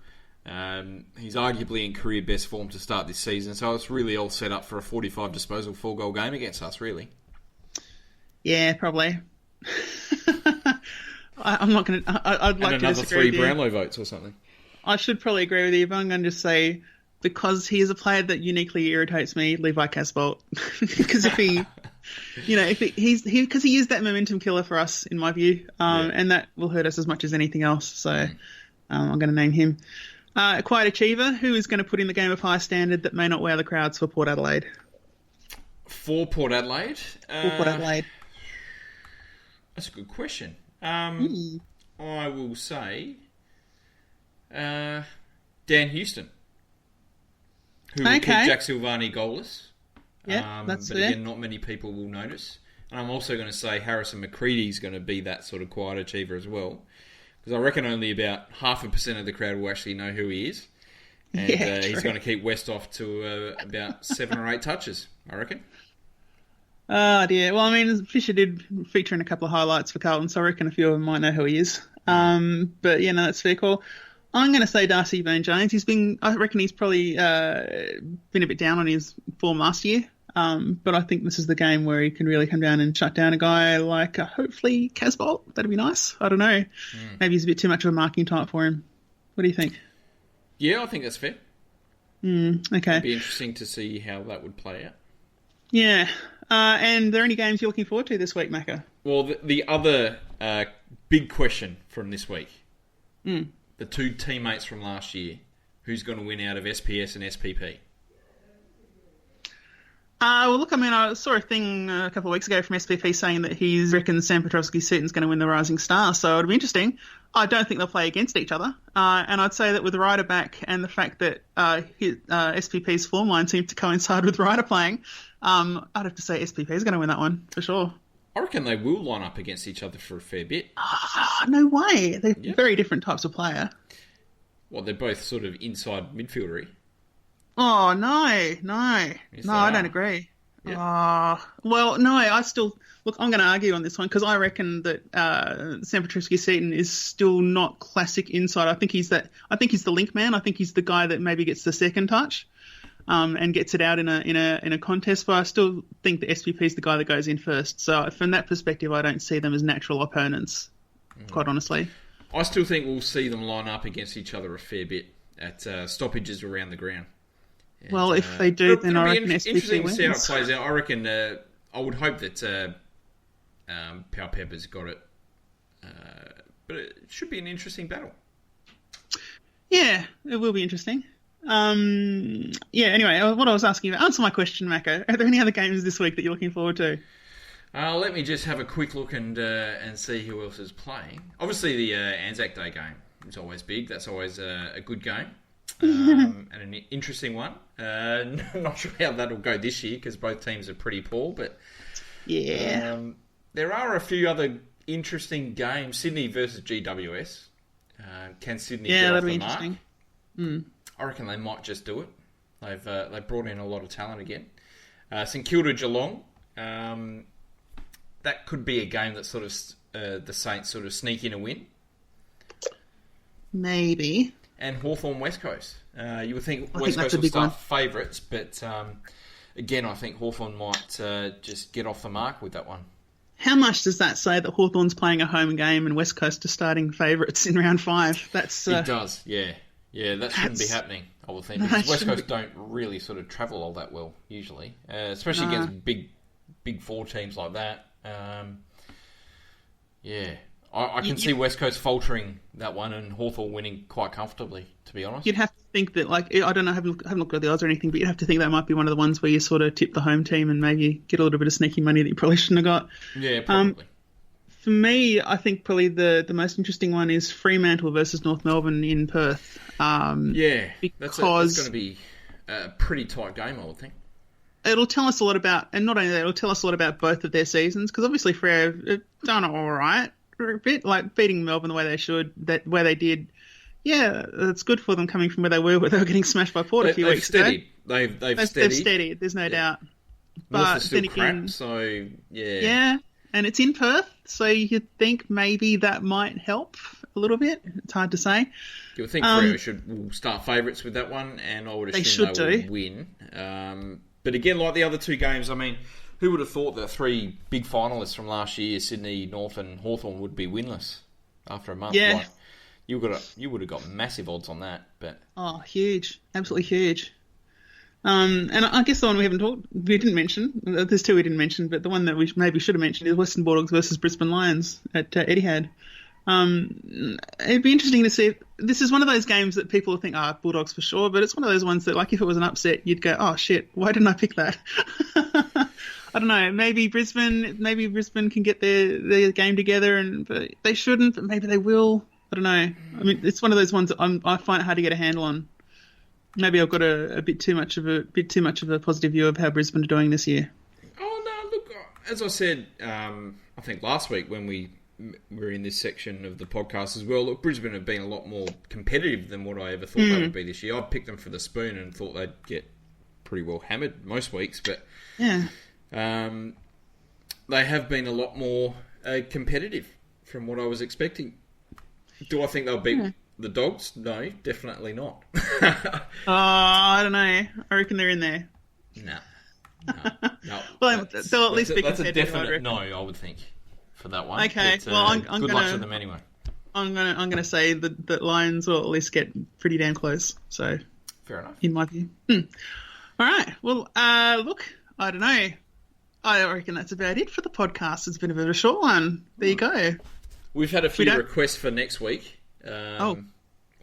He's arguably in career best form to start this season, so it's really all set up for a 45 disposal 4-goal game against us, really. Yeah, probably. I'm not going to... I'd like to disagree with you. Another 3 Brownlow votes or something. I should probably agree with you, but I'm going to just say, because he is a player that uniquely irritates me, Levi Casbolt. Because if he... because he is that momentum killer for us, in my view, and that will hurt us as much as anything else. So I'm going to name him. A quiet achiever, who is going to put in the game of high standard that may not wow the crowds for Port Adelaide? For Port Adelaide? For Port Adelaide. That's a good question. I will say Dan Houston, who will keep Jack Silvani goalless. Yeah, that's but fair. Again, not many people will notice. And I'm also going to say Harrison McCready is going to be that sort of quiet achiever as well. Because I reckon only about 0.5% of the crowd will actually know who he is. And he's going to keep West off to about 7 or 8 touches, I reckon. Oh, dear. Well, I mean, Fisher did feature in a couple of highlights for Carlton, so I reckon a few of them might know who he is. But, yeah, no, that's fair call. I'm going to say Darcy Byrne-Jones. I reckon he's probably been a bit down on his form last year. But I think this is the game where he can really come down and shut down a guy like, hopefully, Casbolt. That'd be nice. I don't know. Maybe he's a bit too much of a marking type for him. What do you think? Yeah, I think that's fair. Okay. It'd be interesting to see how that would play out. Yeah. And are there any games you're looking forward to this week, Macca? Well, the other big question from this week, the 2 teammates from last year, who's going to win out of SPS and SPP? Well, look, I mean, I saw a thing a couple of weeks ago from SPP saying that he reckons Sam Petrovsky-Seaton's going to win the Rising Star, so it'll be interesting. I don't think they'll play against each other, and I'd say that with Ryder back and the fact that SPP's form line seemed to coincide with Ryder playing, I'd have to say SPP is going to win that one, for sure. I reckon they will line up against each other for a fair bit. No way. They're very different types of player. Well, they're both sort of inside midfieldery. Oh, no. Yes, I don't agree. Yeah. Well, no, I still... Look, I'm going to argue on this one because I reckon that Sam Petrovsky-Seaton is still not classic inside. I think he's the link man. I think he's the guy that maybe gets the second touch and gets it out in a contest. But I still think the SPP is the guy that goes in first. So from that perspective, I don't see them as natural opponents, quite honestly. I still think we'll see them line up against each other a fair bit at stoppages around the ground. Well, if they do, then I reckon SBC interesting to wins. see how it plays out. I reckon. I would hope that Power Pepper's got it, but it should be an interesting battle. Yeah, it will be interesting. Anyway, what I was asking you, answer my question, Macca. Are there any other games this week that you're looking forward to? Let me just have a quick look and see who else is playing. Obviously, the Anzac Day game is always big. That's always a good game and an interesting one. Not sure how that'll go this year because both teams are pretty poor, but yeah, there are a few other interesting games. Sydney versus GWS. Can Sydney get off the mark? I reckon they might just do it. They've brought in a lot of talent again. St Kilda Geelong. That could be a game that sort of the Saints sort of sneak in a win. Maybe. And Hawthorn West Coast. You would think that's West Coast a will big start one. favourites, but again, I think Hawthorn might just get off the mark with that one. How much does that say that Hawthorn's playing a home game and West Coast are starting favourites in round 5? That's it does, yeah. Yeah, that shouldn't be happening, I would think. Because West Coast don't really sort of travel all that well, usually. Especially against big 4 teams like that. I can see West Coast faltering that one and Hawthorn winning quite comfortably, to be honest. You'd have to think that, like, I don't know, I haven't looked at the odds or anything, but you'd have to think that might be one of the ones where you sort of tip the home team and maybe get a little bit of sneaky money that you probably shouldn't have got. Yeah, probably. For me, I think probably the most interesting one is Fremantle versus North Melbourne in Perth. That's going to be a pretty tight game, I would think. It'll tell us a lot about, and not only that, it'll tell us a lot about both of their seasons, because obviously Freo have done all right for a bit, like beating Melbourne the way they should, where they did. Yeah, it's good for them coming from where they were getting smashed by Port a few weeks ago. They've They've steadied, there's no doubt. North But is still then crap, again, so yeah. yeah, and it's in Perth, so you'd think maybe that might help a little bit. It's hard to say. You would think Freo will start favourites with that one, and I would assume they will win. But again, like the other 2 games, I mean, who would have thought that 3 big finalists from last year, Sydney, North and Hawthorn, would be winless after a month? Yeah. Like, you would have got massive odds on that. But Huge. Absolutely huge. And I guess the one we didn't mention, there's 2 we didn't mention, but the one that we maybe should have mentioned is Western Bulldogs versus Brisbane Lions at Etihad. It'd be interesting to see. This is one of those games that people think, Bulldogs for sure, but it's one of those ones that, like, if it was an upset, you'd go, oh shit, why didn't I pick that? I don't know. Maybe Brisbane can get their game together, but they shouldn't, but maybe they will. I don't know. I mean, it's one of those ones that I find it hard to get a handle on. Maybe I've got a bit too much of a positive view of how Brisbane are doing this year. Oh no! Look, as I said, I think last week when we were in this section of the podcast as well. Look, Brisbane have been a lot more competitive than what I ever thought they would be this year. I picked them for the spoon and thought they'd get pretty well hammered most weeks, but yeah, they have been a lot more competitive from what I was expecting. Do I think they'll beat the Dogs? No, definitely not. I don't know. I reckon they're in there. No. Well, they'll at least be that's a competitive. definite no, I would think, for that one. Okay, but, well, I'm good luck to them anyway. I'm gonna say that Lions will at least get pretty damn close. So fair enough, in my view. All right. Well, look, I don't know. I reckon that's about it for the podcast. It's been a bit of a short one. There you go. We've had a few requests for next week, or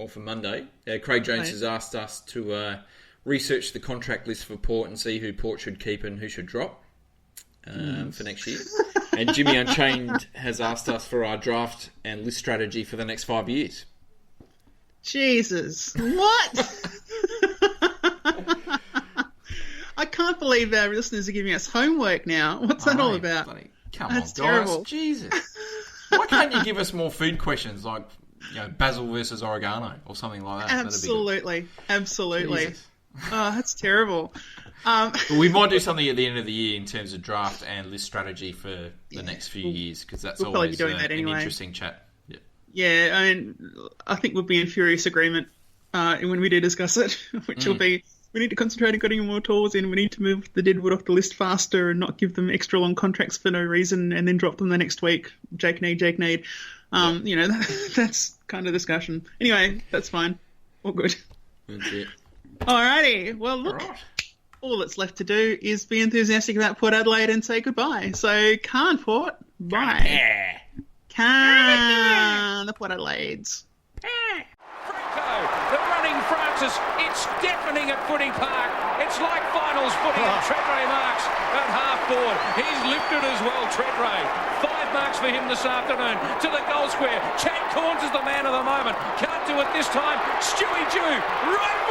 for Monday. Craig Jones has asked us to research the contract list for Port and see who Port should keep and who should drop for next year. And Jimmy Unchained has asked us for our draft and list strategy for the next 5 years. Jesus. What? I can't believe our listeners are giving us homework now. What's that all about? Come That's on, guys. terrible. Jesus. Why can't you give us more food questions like basil versus oregano or something like that? Absolutely. Jesus. Oh, that's terrible. But we might do something at the end of the year in terms of draft and list strategy for the next few years, because that's we'll always probably be doing that anyway. An interesting chat. Yeah, I mean, I think we'll be in furious agreement when we do discuss it, which will be, we need to concentrate on getting more tours in, we need to move the Deadwood off the list faster and not give them extra long contracts for no reason and then drop them the next week. Jake need. That's kind of discussion. Anyway, that's fine. All good. That's it. Alrighty. Well, look, all that's left to do is be enthusiastic about Port Adelaide and say goodbye. So, Can't Port, bye. Can the Port Adelaides. The running Francis, it's deafening at Footy Park. It's like finals footy and Treadray marks at half board. He's lifted as well, Treadray. 5 marks for him this afternoon. To the goal square. Chad Corns is the man of the moment. Can't do it this time. Stewie Jew, right